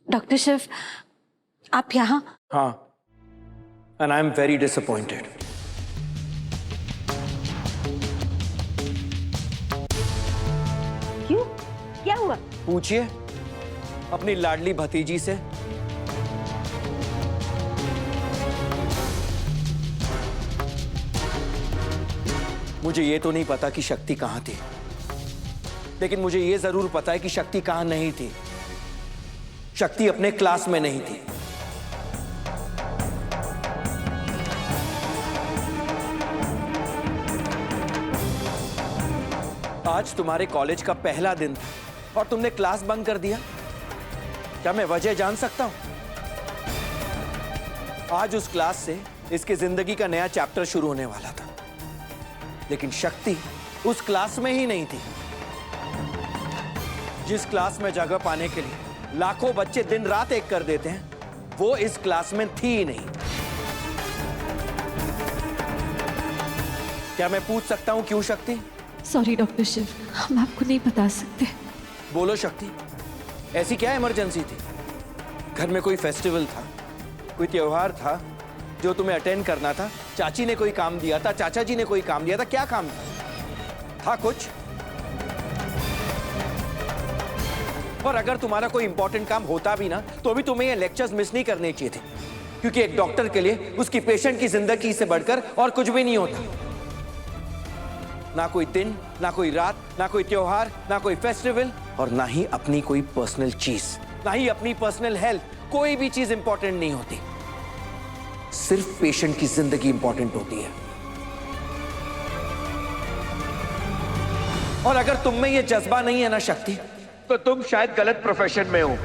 Doctor Shiv, आप यहाँ? हाँ, and I am very disappointed. क्यों? क्या हुआ? पूछिए अपनी लाडली भतीजी से। मुझे ये तो नहीं पता कि शक्ति कहां थी, लेकिन मुझे ये जरूर पता है कि शक्ति कहां नहीं थी। शक्ति अपने क्लास में नहीं थी। आज तुम्हारे कॉलेज का पहला दिन था और तुमने क्लास बंक कर दिया। क्या मैं वजह जान सकता हूं? आज उस क्लास से इसकी जिंदगी का नया चैप्टर शुरू होने वाला था, लेकिन शक्ति उस क्लास में ही नहीं थी। जिस क्लास में जगह पाने के लिए लाखों बच्चे दिन रात एक कर देते हैं, वो इस क्लास में थी ही नहीं। क्या मैं पूछ सकता हूं क्यों शक्ति? सॉरी डॉक्टर शिव, हम आपको नहीं बता सकते। बोलो शक्ति, ऐसी क्या इमरजेंसी थी? घर में कोई फेस्टिवल था, कोई त्योहार था जो तुम्हें अटेंड करना था? चाची ने कोई काम दिया था, चाचा जी ने कोई काम दिया था? क्या काम था कुछ? और अगर तुम्हारा कोई इंपॉर्टेंट काम होता भी ना, तो भी तुम्हें ये लेक्चर्स मिस नहीं करने चाहिए थे, क्योंकि एक डॉक्टर के लिए उसकी पेशेंट की जिंदगी से बढ़कर और कुछ भी नहीं होता। ना कोई दिन, ना कोई रात, ना कोई त्योहार, ना कोई फेस्टिवल, और ना ही अपनी कोई पर्सनल चीज, ना ही अपनी पर्सनल हेल्थ। कोई भी चीज इंपॉर्टेंट नहीं होती, सिर्फ पेशेंट की जिंदगी इंपॉर्टेंट होती है। और अगर तुम में ये जज्बा नहीं है ना शक्ति, तो तुम शायद गलत प्रोफेशन में हो,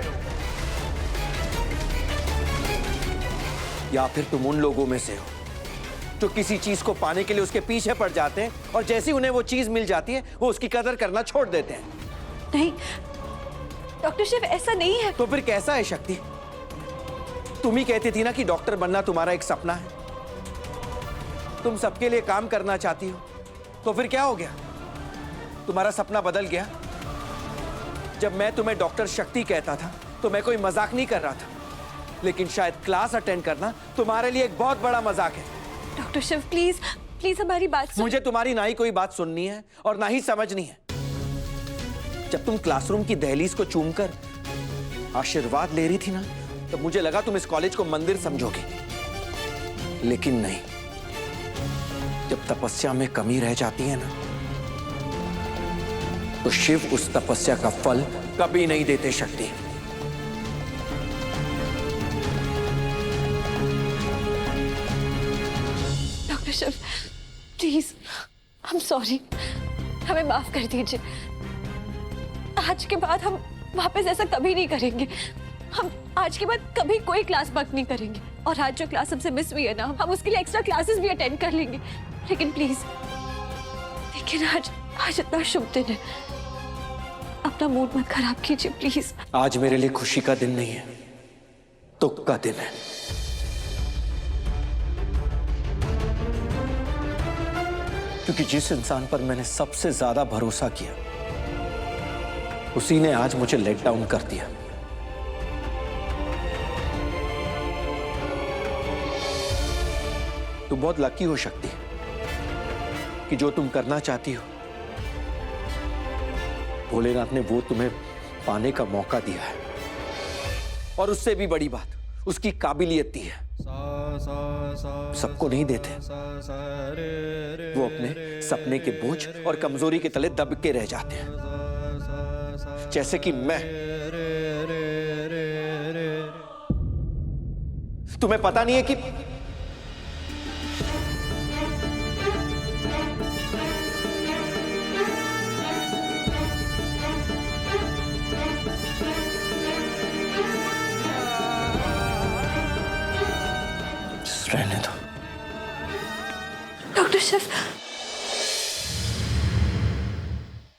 या फिर तुम उन लोगों में से हो जो किसी चीज को पाने के लिए उसके पीछे पड़ जाते हैं, और जैसे ही उन्हें वो चीज मिल जाती है, वो उसकी कदर करना छोड़ देते हैं। नहीं डॉक्टर शिव, ऐसा नहीं है। तो फिर कैसा है शक्ति? तुम ही कहती थी ना कि डॉक्टर बनना तुम्हारा एक सपना है, तुम सबके लिए काम करना चाहती हो। तो फिर क्या हो गया? तुम्हारा सपना बदल गया? जब मैं तुम्हें डॉक्टर शक्ति कहता था तो मैं कोई मजाक नहीं कर रहा था, लेकिन शायद क्लास अटेंड करना तुम्हारे लिए एक बहुत बड़ा मजाक है। डॉक्टर शिव प्लीज प्लीज हमारी बात सुन। मुझे तुम्हारी ना ही कोई बात सुननी है और ना ही समझनी है। जब तुम क्लासरूम की दहलीज को चूमकर आशीर्वाद ले रही थी ना, तो मुझे लगा तुम इस कॉलेज को मंदिर समझोगे, लेकिन नहीं। जब तपस्या में कमी रह जाती है ना, तो शिव उस तपस्या का फल कभी नहीं देते शक्ति। Doctor Shiv please, I am sorry, हमें माफ कर दीजिए। आज के बाद हम वापस ऐसा कभी नहीं करेंगे। हम आज के बाद कभी कोई क्लास बंक नहीं करेंगे, और आज जो क्लास हमसे मिस हुई है ना, हम उसके लिए एक्स्ट्रा क्लासेस भी अटेंड कर लेंगे। लेकिन प्लीज, लेकिन आज इतना शुभ दिन है, अपना मूड मत खराब कीजिए प्लीज। आज मेरे लिए खुशी का दिन नहीं है, दुख का दिन है। क्योंकि जिस इंसान पर मैंने सबसे ज्यादा भरोसा किया, उसी ने आज मुझे लेट डाउन कर दिया। तुम बहुत लकी हो शक्ति कि जो तुम करना चाहती हो, भोलेनाथ ने वो तुम्हें पाने का मौका दिया है। और उससे भी बड़ी बात, उसकी काबिलियत दी है। सबको नहीं देते, वो अपने सपने के बोझ और कमजोरी के तले दब के रह जाते हैं, जैसे कि मैं। तुम्हें पता नहीं है कि रहने दो डॉक्टर शिव